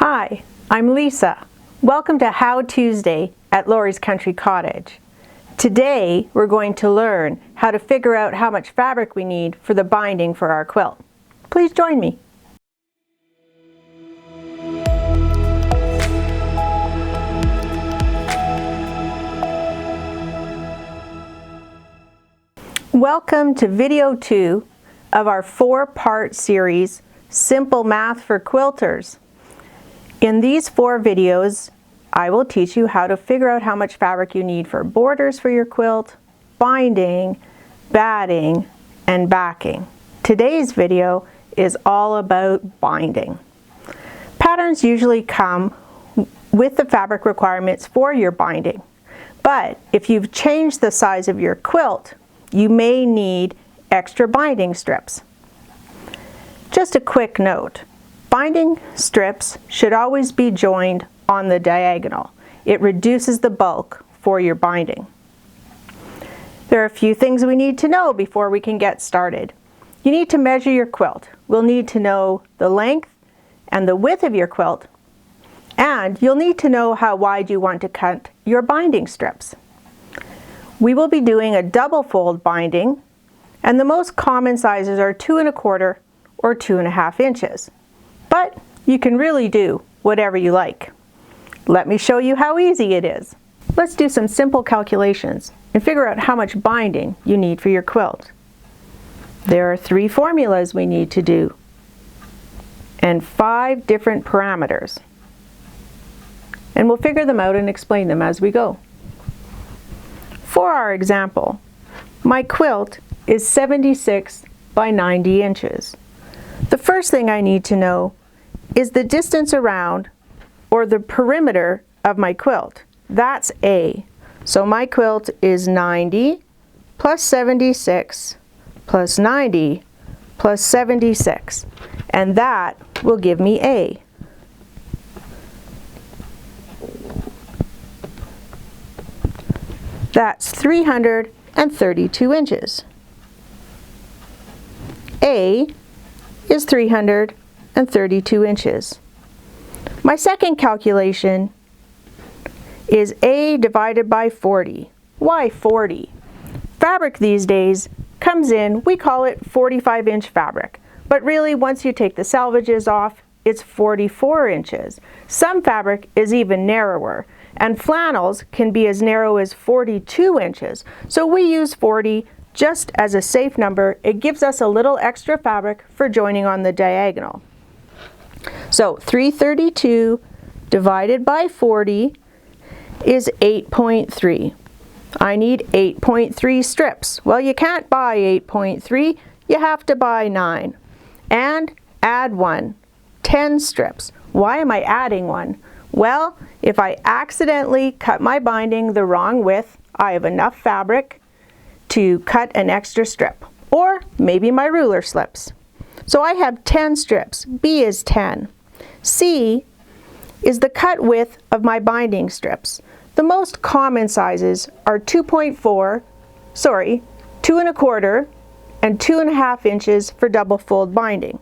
Hi, I'm Lisa. Welcome to How Tuesday at Lori's Country Cottage. Today we're going to learn how to figure out how much fabric we need for the binding for our quilt. Please join me. Welcome to video 2 of our 4-part series, Simple Math for Quilters. In these 4 videos, I will teach you how to figure out how much fabric you need for borders for your quilt, binding, batting, and backing. Today's video is all about binding. Patterns usually come with the fabric requirements for your binding, but if you've changed the size of your quilt, you may need extra binding strips. Just a quick note. Binding strips should always be joined on the diagonal. It reduces the bulk for your binding. There are a few things we need to know before we can get started. You need to measure your quilt. We'll need to know the length and the width of your quilt, and you'll need to know how wide you want to cut your binding strips. We will be doing a double fold binding, and the most common sizes are 2 1/4 or 2.5 inches. But you can really do whatever you like. Let me show you how easy it is. Let's do some simple calculations and figure out how much binding you need for your quilt. There are 3 formulas we need to do and 5 different parameters. And we'll figure them out and explain them as we go. For our example, my quilt is 76 by 90 inches. The first thing I need to know is the distance around, or the perimeter of my quilt. That's A. So my quilt is 90 plus 76 plus 90 plus 76. And that will give me A. That's 332 inches. A is 332 inches. My second calculation is A divided by 40. Why 40? Fabric these days comes in, we call it 45-inch fabric. But really, once you take the salvages off, it's 44 inches. Some fabric is even narrower, and flannels can be as narrow as 42 inches. So we use 40 just as a safe number. It gives us a little extra fabric for joining on the diagonal. So 332 divided by 40 is 8.3. I need 8.3 strips. Well, you can't buy 8.3, you have to buy 9. And add 1, 10 strips. Why am I adding 1? Well, if I accidentally cut my binding the wrong width, I have enough fabric to cut an extra strip, or maybe my ruler slips. So I have 10 strips. B is 10. C is the cut width of my binding strips. The most common sizes are 2 1/4 and 2.5 inches for double fold binding.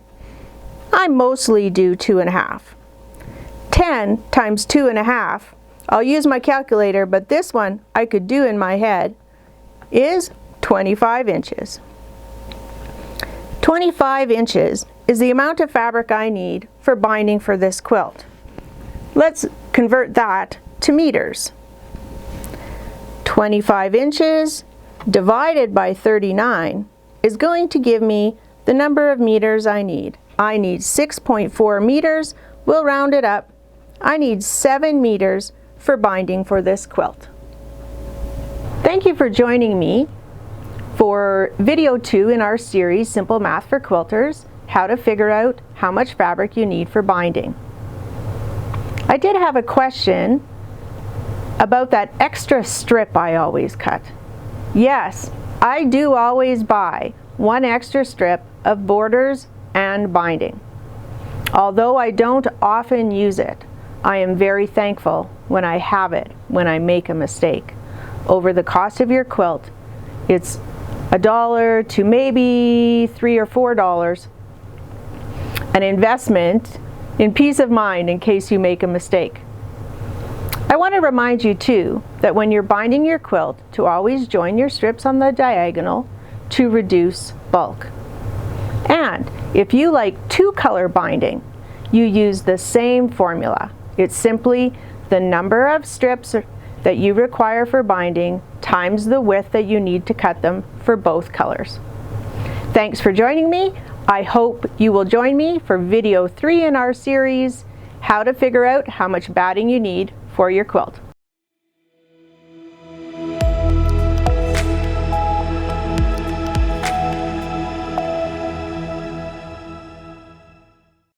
I mostly do 2.5. 10 times 2.5, I'll use my calculator, but this one I could do in my head, is 25 inches. 25 inches is the amount of fabric I need for binding for this quilt. Let's convert that to meters. 25 inches divided by 39 is going to give me the number of meters I need. I need 6.4 meters. We'll round it up. I need 7 meters for binding for this quilt. Thank you for joining me for video 2 in our series, Simple Math for Quilters, how to figure out how much fabric you need for binding. I did have a question about that extra strip I always cut. Yes, I do always buy 1 extra strip of borders and binding. Although I don't often use it, I am very thankful when I have it, when I make a mistake. Over the cost of your quilt, it's $1 to maybe $3 or $4. An investment in peace of mind in case you make a mistake. I want to remind you too that when you're binding your quilt to always join your strips on the diagonal to reduce bulk. And if you like two-color binding, you use the same formula. It's simply the number of strips that you require for binding times the width that you need to cut them for both colors. Thanks for joining me. I hope you will join me for video 3 in our series, How to Figure Out How Much Batting You Need for Your Quilt.